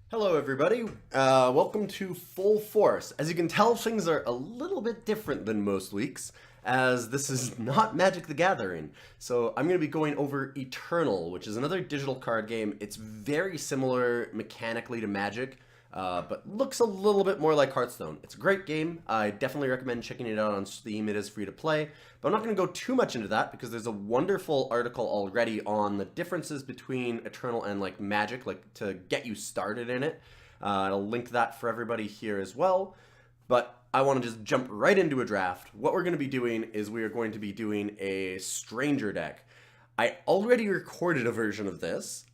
Hello, everybody. Welcome to Full Force. As you can tell, things are a little bit different than most weeks, as this is not Magic the Gathering. So I'm going to be going over Eternal, which is another digital card game. It's very similar mechanically to Magic, but looks a little bit more like Hearthstone. It's a great game. I definitely recommend checking it out on Steam. It is free to play. But I'm not going to go too much into that because there's a wonderful article already on the differences between Eternal and like Magic, like to get you started in it. I'll link that for everybody here as well. But I want to just jump right into a draft. What we're going to be doing is we are going to be doing a Stranger deck. I already recorded a version of this,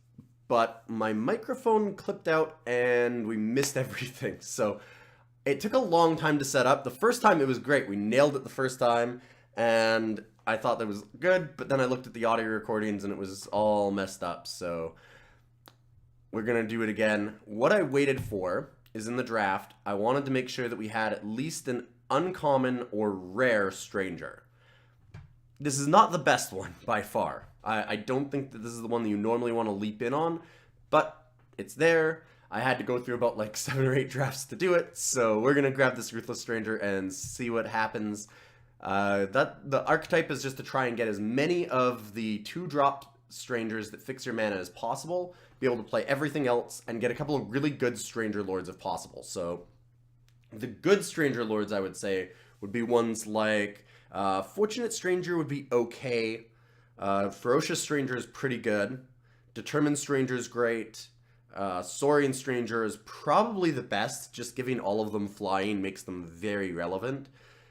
but my microphone clipped out and we missed everything. So it took a long time to set up. The first time it was great. We nailed it the first time, and I thought that was good, but then I looked at the audio recordings and it was all messed up. So we're going to do it again. What I waited for is in the draft, I wanted to make sure that we had at least an uncommon or rare Stranger. This is not the best one by far. I don't think that this is the one that you normally want to leap in on, but it's there. I had to go through about like 7 or 8 drafts to do it, so we're going to grab this Ruthless Stranger and see what happens. The archetype is just to try and get as many of the 2-drop strangers that fix your mana as possible, be able to play everything else, and get a couple of really good Stranger Lords if possible. So the good Stranger Lords, I would say, would be ones like Fortunate Stranger would be okay. Ferocious Stranger is pretty good. Determined Stranger is great. Saurian Stranger is probably the best. Just giving all of them flying makes them very relevant.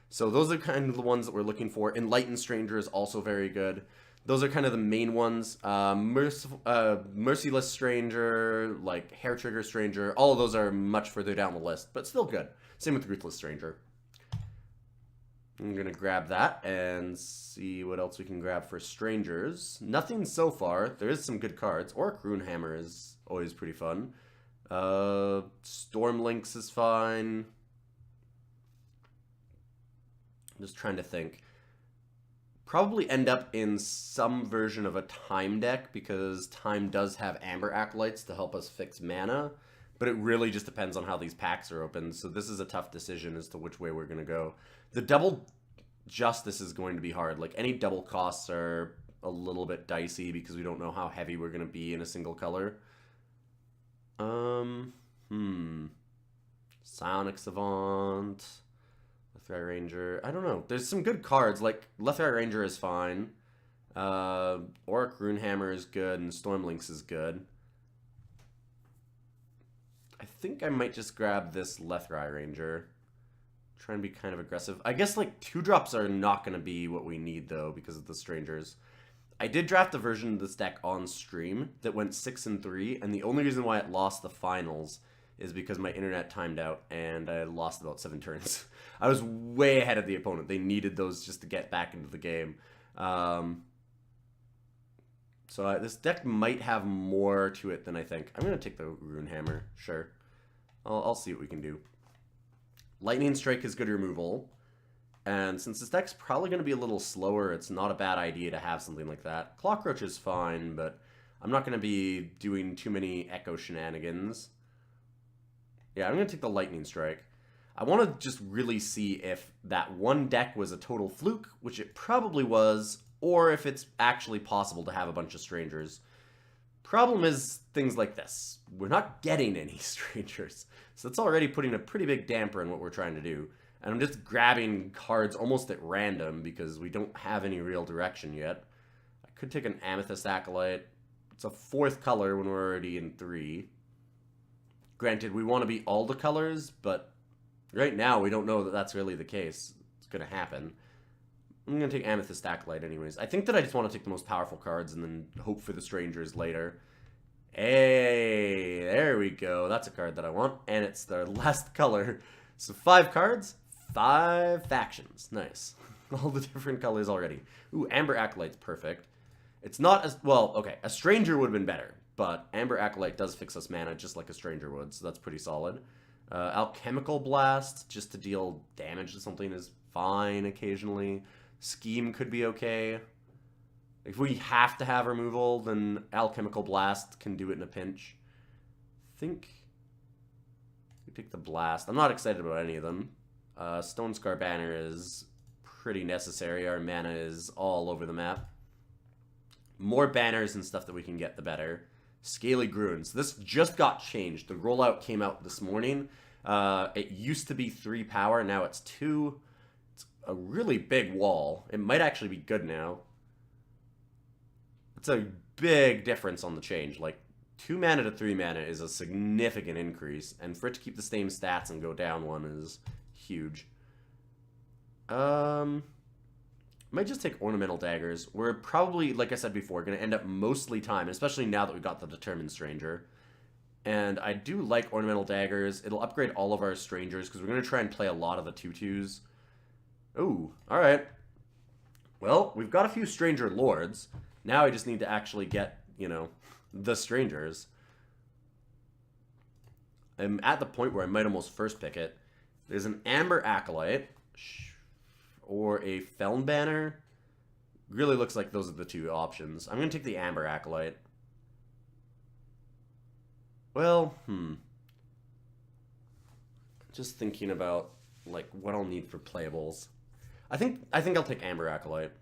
So those are kind of the ones that we're looking for. Enlightened Stranger is also very good. Those are kind of the main ones. Merciless Stranger, like Hair Trigger Stranger, all of those are much further down the list, but still good. Same with Ruthless Stranger. I'm going to grab that and see what else we can grab for Strangers. Nothing so far. There is some good cards. Orc Runehammer is always pretty fun. Storm Lynx is fine. I'm just trying to think. Probably end up in some version of a Time deck because Time does have Amber Acolytes to help us fix mana. But it really just depends on how these packs are opened. So this is a tough decision as to which way we're going to go. The double Justice is going to be hard. Like any double costs are a little bit dicey because we don't know how heavy we're going to be in a single color. Psionic Savant, Lethrai Ranger. I don't know. There's some good cards. Like Lethrai Ranger is fine. Orc Runehammer is good and Storm Lynx is good. I think I might just grab this Lethrai Ranger. Try and be kind of aggressive. I guess like 2-drops are not going to be what we need though because of the Strangers. I did draft a version of this deck on stream that went 6-3, and the only reason why it lost the finals is because my internet timed out and I lost about 7 turns. I was way ahead of the opponent. They needed those just to get back into the game. So this deck might have more to it than I think. I'm going to take the Runehammer. Sure. I'll see what we can do. Lightning Strike is good removal. And since this deck's probably going to be a little slower, it's not a bad idea to have something like that. Clockroach is fine, but I'm not going to be doing too many Echo shenanigans. Yeah, I'm going to take the Lightning Strike. I want to just really see if that one deck was a total fluke, which it probably was, or if it's actually possible to have a bunch of Strangers. Problem is things like this. We're not getting any Strangers, so it's already putting a pretty big damper in what we're trying to do. And I'm just grabbing cards almost at random because we don't have any real direction yet. I could take an Amethyst Acolyte. It's a 4th color when we're already in 3. Granted, we want to be all the colors, but right now we don't know that that's really the case. It's going to happen. I'm going to take Amethyst Acolyte anyways. I think that I just want to take the most powerful cards and then hope for the Strangers later. Hey, there we go. That's a card that I want, and it's the last color. So 5 cards, 5 factions. Nice. All the different colors already. Ooh, Amber Acolyte's perfect. It's not as... Well, okay, a Stranger would have been better, but Amber Acolyte does fix us mana just like a Stranger would, so that's pretty solid. Alchemical Blast, just to deal damage to something, is fine occasionally. Scheme could be okay. If we have to have removal, then Alchemical Blast can do it in a pinch. I think We take the blast. I'm not excited about any of them. Stone Scar Banner is pretty necessary. Our mana is all over the map. More banners and stuff that we can get, the better. Scaly Gruins. This just got changed. The rollout came out this morning. It used to be 3 power. Now it's 2. It's a really big wall. It might actually be good now. It's a big difference on the change. Like, 2 mana to 3 mana is a significant increase. And for it to keep the same stats and go down 1 is huge. Might just take Ornamental Daggers. We're probably, like I said before, going to end up mostly time, especially now that we've got the Determined Stranger. And I do like Ornamental Daggers. It'll upgrade all of our Strangers, because we're going to try and play a lot of the 2/2s. Ooh, alright. Well, we've got a few Stranger Lords. Now I just need to actually get, you know, the Strangers. I'm at the point where I might almost first pick it. There's an Amber Acolyte. Or a Feln Banner. Really looks like those are the 2 options. I'm going to take the Amber Acolyte. Well, just thinking about, like, what I'll need for playables. I think I'll take Amber Acolyte.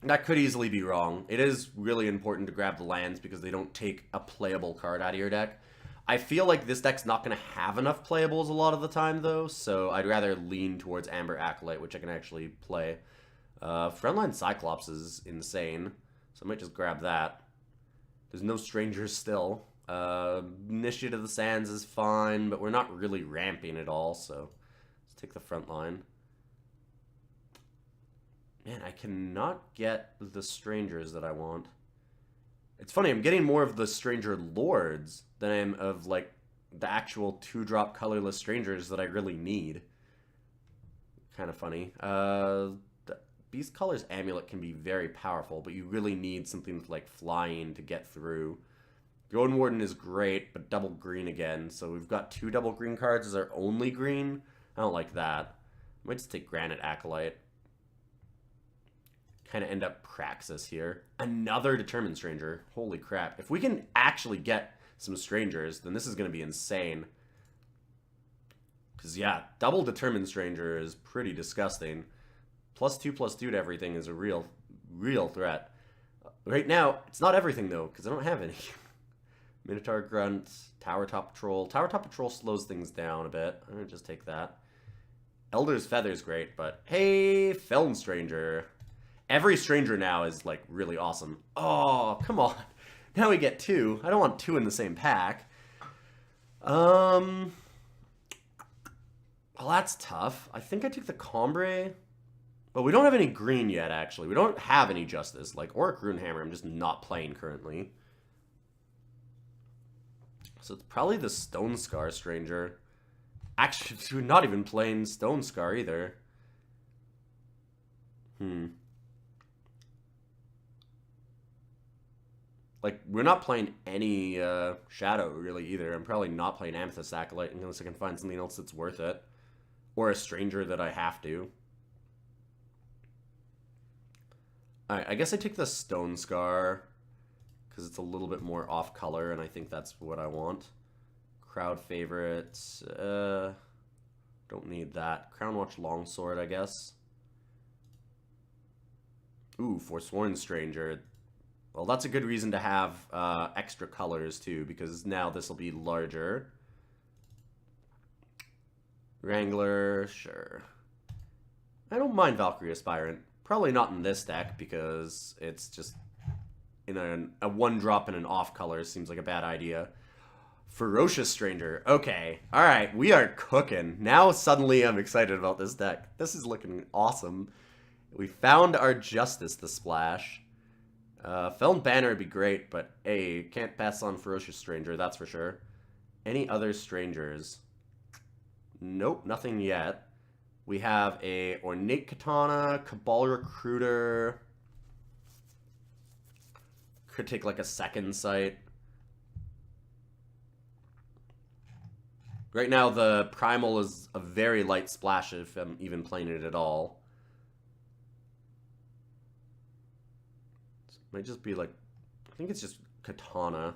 That could easily be wrong. It is really important to grab the lands because they don't take a playable card out of your deck. I feel like this deck's not going to have enough playables a lot of the time, though, so I'd rather lean towards Amber Acolyte, which I can actually play. Frontline Cyclops is insane, so I might just grab that. There's no Strangers still. Initiate of the Sands is fine, but we're not really ramping at all, so let's take the Frontline. Man, I cannot get the Strangers that I want. It's funny, I'm getting more of the Stranger Lords than I am of, like, the actual 2-drop colorless Strangers that I really need. Kind of funny. The Beast Caller's Amulet can be very powerful, but you really need something with, like, flying to get through. Golden Warden is great, but double green again. So we've got 2 double green cards as our only green. I don't like that. I might just take Granite Acolyte. Kind of end up Praxis here. Another Determined Stranger. Holy crap. If we can actually get some Strangers, then this is going to be insane. Because, yeah, double Determined Stranger is pretty disgusting. +2/+2 to everything is a real threat. Right now, it's not everything, though, because I don't have any. Minotaur Grunt, Tower Top Patrol. Tower Top Patrol slows things down a bit. I'm going to just take that. Elder's Feather is great, but hey, Feln Stranger. Every Stranger now is, like, really awesome. Oh, come on. Now we get 2. I don't want 2 in the same pack. Well, that's tough. I think I took the Combre. But we don't have any green yet, actually. We don't have any Justice. Like, Auric Runehammer, I'm just not playing currently. So it's probably the Stone Scar Stranger. Actually, we're not even playing Stone Scar either. Like, we're not playing any Shadow, really, either. I'm probably not playing Amethyst Acolyte unless I can find something else that's worth it. Or a Stranger that I have to. Alright, I guess I take the Stone Scar, because it's a little bit more off-color, and I think that's what I want. Crowd Favorite. Don't need that. Crownwatch Longsword, I guess. Ooh, Forsworn Stranger. Well, that's a good reason to have extra colors, too, because now this will be larger. Wrangler, sure. I don't mind Valkyrie Aspirant. Probably not in this deck, because it's just... in a 1-drop and an off-color seems like a bad idea. Ferocious Stranger. Okay. Alright, we are cooking. Now suddenly I'm excited about this deck. This is looking awesome. We found our Justice to splash. Feln Banner would be great, but hey, can't pass on Ferocious Stranger, that's for sure. Any other Strangers? Nope, nothing yet. We have a Ornate Katana, Cabal Recruiter. Could take like a second sight. Right now the Primal is a very light splash if I'm even playing it at all. Might just be like, I think it's just Katana.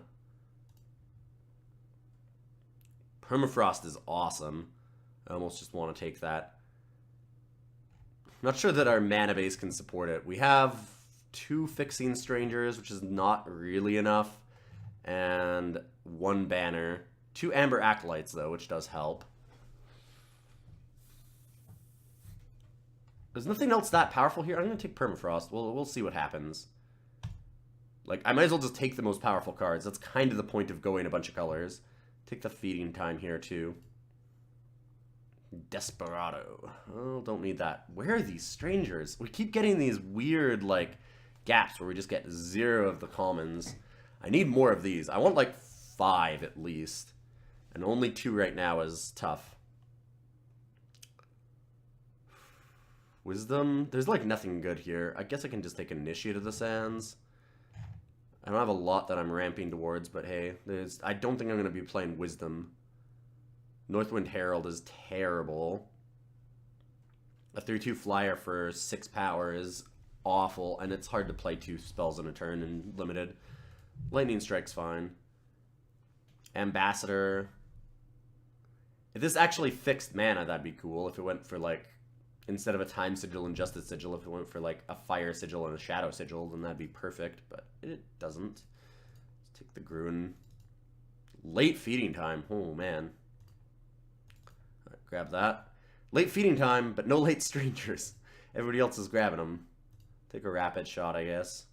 Permafrost is awesome. I almost just want to take that. Not sure that our mana base can support it. We have 2 Fixing Strangers, which is not really enough, and 1 Banner. 2 Amber Acolytes, though, which does help. There's nothing else that powerful here. I'm going to take Permafrost. We'll see what happens. Like, I might as well just take the most powerful cards. That's kind of the point of going a bunch of colors. Take the Feeding Time here, too. Desperado. Oh, don't need that. Where are these strangers? We keep getting these weird, like, gaps where we just get 0 of the commons. I need more of these. I want, like, 5 at least. And only 2 right now is tough. Wisdom? There's, like, nothing good here. I guess I can just take Initiate of the Sands. I don't have a lot that I'm ramping towards, but hey, I don't think I'm going to be playing Wisdom. Northwind Herald is terrible. A 3/2 flyer for 6 power is awful, and it's hard to play 2 spells in a turn and limited. Lightning Strike's fine. Ambassador. If this actually fixed mana, that'd be cool. If it went for, like, instead of a Time Sigil and Justice Sigil, if it went for, like, a Fire Sigil and a Shadow Sigil, then that'd be perfect, but it doesn't. Let's take the Gruen. Late Feeding Time. Oh, man. Right, grab that. Late Feeding Time, but no Late Strangers. Everybody else is grabbing them. Take a Rapid Shot, I guess.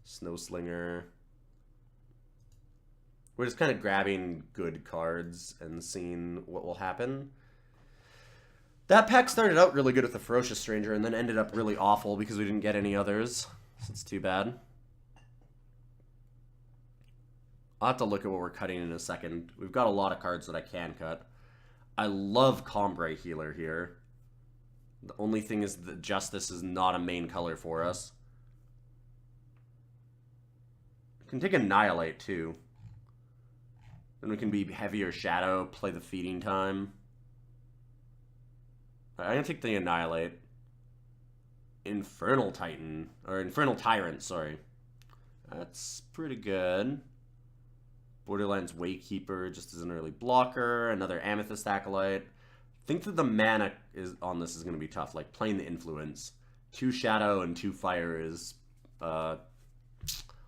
Snowslinger. We're just kind of grabbing good cards and seeing what will happen. That pack started out really good with the Ferocious Stranger and then ended up really awful because we didn't get any others. So it's too bad. I'll have to look at what we're cutting in a second. We've got a lot of cards that I can cut. I love Combray Healer here. The only thing is that Justice is not a main color for us. We can take Annihilate too. Then we can be heavier Shadow, play the Feeding Time. I'm going to take the Annihilate. Infernal Titan. Or Infernal Tyrant, sorry. That's pretty good. Borderlands Waykeeper just as an early blocker. Another Amethyst Acolyte. I think that the mana on this is going to be tough. Like, playing the Influence. 2 Shadow and 2 Fire is a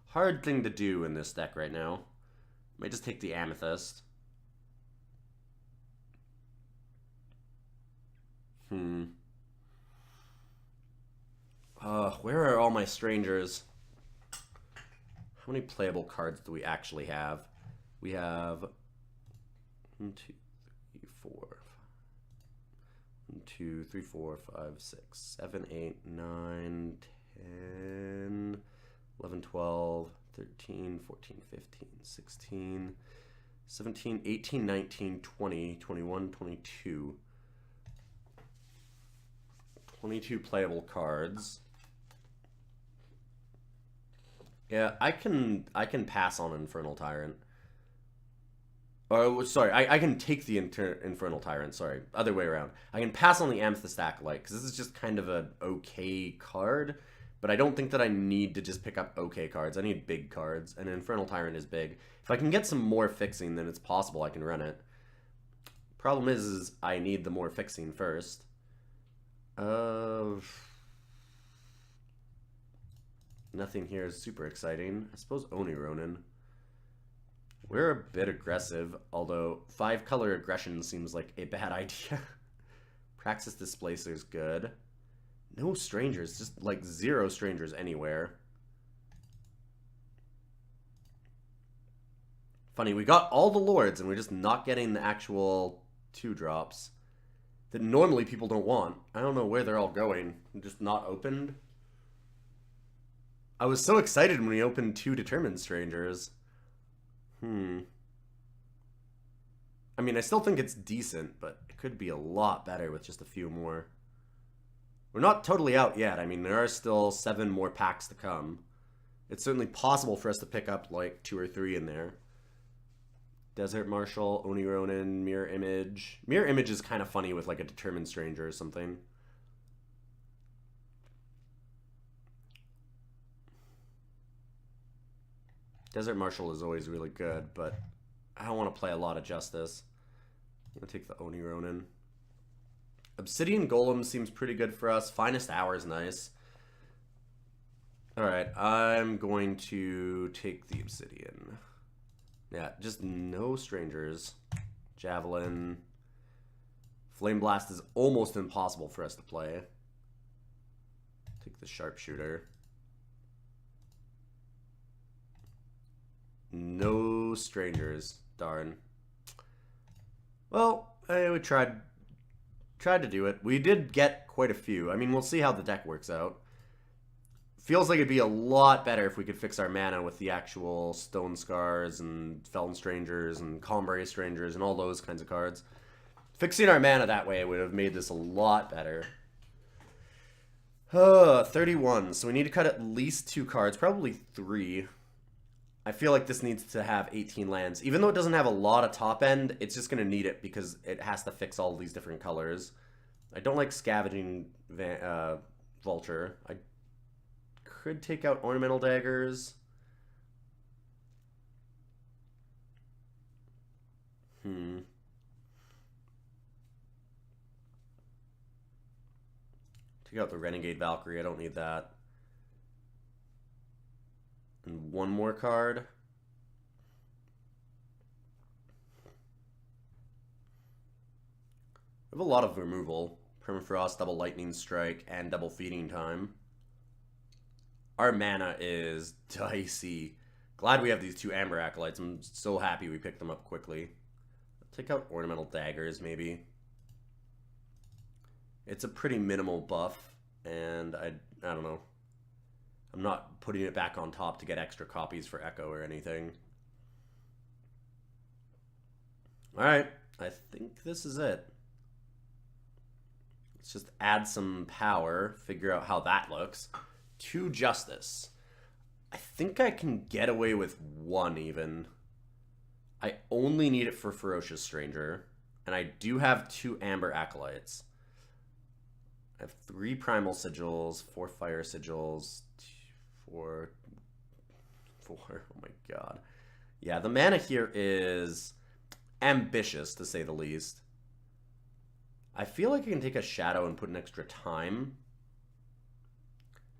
hard thing to do in this deck right now. Might just take the Amethyst. Where are all my strangers? How many playable cards do we actually have? We have 1, 2, 3, 4, 1, 2, 3, 4, 5, 6, 7, 8, 9, 10, 11, 12, 13, 14, 15, 16, 17, 18, 19, 20, 21, 22. 22 playable cards. Yeah, I can pass on Infernal Tyrant. Oh, sorry, I can take the Infernal Tyrant, sorry. Other way around. I can pass on the Amethyst Acolyte, because this is just kind of an okay card, but I don't think that I need to just pick up okay cards. I need big cards, and Infernal Tyrant is big. If I can get some more fixing, then it's possible I can run it. Problem is I need the more fixing first. Nothing here is super exciting. I suppose Oni Ronin. We're a bit aggressive, although 5-color aggression seems like a bad idea. Praxis Displacer is good. No strangers, just like 0 strangers anywhere. Funny, we got all the lords and we're just not getting the actual 2-drops that normally people don't want. I don't know where they're all going. They're just not opened. I was so excited when we opened 2 Determined Strangers. I mean, I still think it's decent, but it could be a lot better with just a few more. We're not totally out yet. I mean, there are still 7 more packs to come. It's certainly possible for us to pick up like 2 or 3 in there. Desert Marshal, Oni Ronin, Mirror Image. Mirror Image is kind of funny with like a Determined Stranger or something. Desert Marshal is always really good, but I don't want to play a lot of Justice. I'm going to take the Oni Ronin. Obsidian Golem seems pretty good for us. Finest Hour is nice. Alright, I'm going to take the Obsidian. Yeah, just no strangers. Javelin. Flame Blast is almost impossible for us to play. Take the Sharpshooter. No strangers. Darn. Well, we tried to do it. We did get quite a few. I mean, we'll see how the deck works out. Feels like it'd be a lot better if we could fix our mana with the actual Stone Scars and Felon Strangers and Combray Strangers and all those kinds of cards. Fixing our mana that way would have made this a lot better. 31. So we need to cut at least 2 cards, probably 3. I feel like this needs to have 18 lands. Even though it doesn't have a lot of top end, it's just going to need it because it has to fix all these different colors. I don't like Scavenging Vulture. I could take out Ornamental Daggers. Take out the Renegade Valkyrie. I don't need that. And one more card. I have a lot of removal. Permafrost, double Lightning Strike, and double Feeding Time. Our mana is dicey. Glad we have these 2 Amber Acolytes. I'm so happy we picked them up quickly. Take out Ornamental Daggers, maybe. It's a pretty minimal buff, and I don't know. I'm not putting it back on top to get extra copies for Echo or anything. Alright, I think this is it. Let's just add some power, figure out how that looks. 2 Justice. I think I can get away with 1 even. I only need it for Ferocious Stranger. And I do have 2 Amber Acolytes. I have 3 Primal Sigils, 4 Fire Sigils, 4... Oh my god. Yeah, the mana here is ambitious, to say the least. I feel like I can take a Shadow and put an extra time.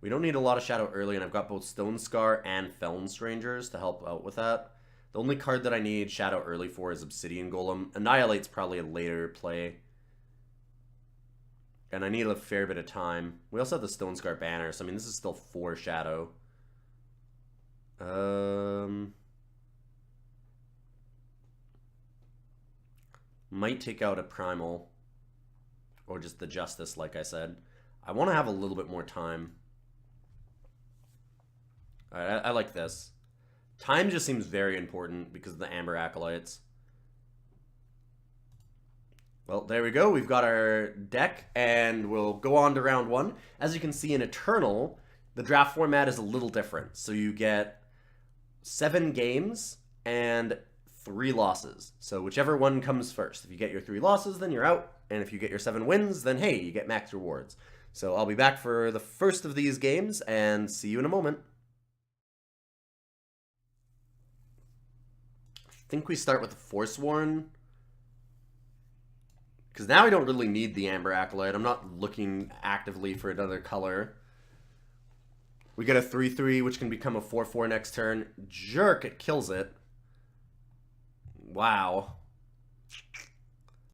We don't need a lot of Shadow early, and I've got both Stone Scar and Felon Strangers to help out with that. The only card that I need Shadow early for is Obsidian Golem. Annihilate's probably a later play. And I need a fair bit of time. We also have the Stone Scar banner, so I mean, this is still 4 Shadow. Might take out a Primal. Or just the Justice, like I said. I want to have a little bit more time. Alright, I like this. Time just seems very important because of the Amber Acolytes. Well, there we go. We've got our deck, and we'll go on to round 1. As you can see in Eternal, the draft format is a little different. So you get 7 games and 3 losses. So whichever one comes first. If you get your 3 losses, then you're out. And if you get your 7 wins, then hey, you get max rewards. So I'll be back for the first of these games, and see you in a moment. I think we start with the Forsworn. Because now I don't really need the Amber Acolyte. I'm not looking actively for another color. We get a 3/3, which can become a 4/4 next turn. Jerk, it kills it. Wow.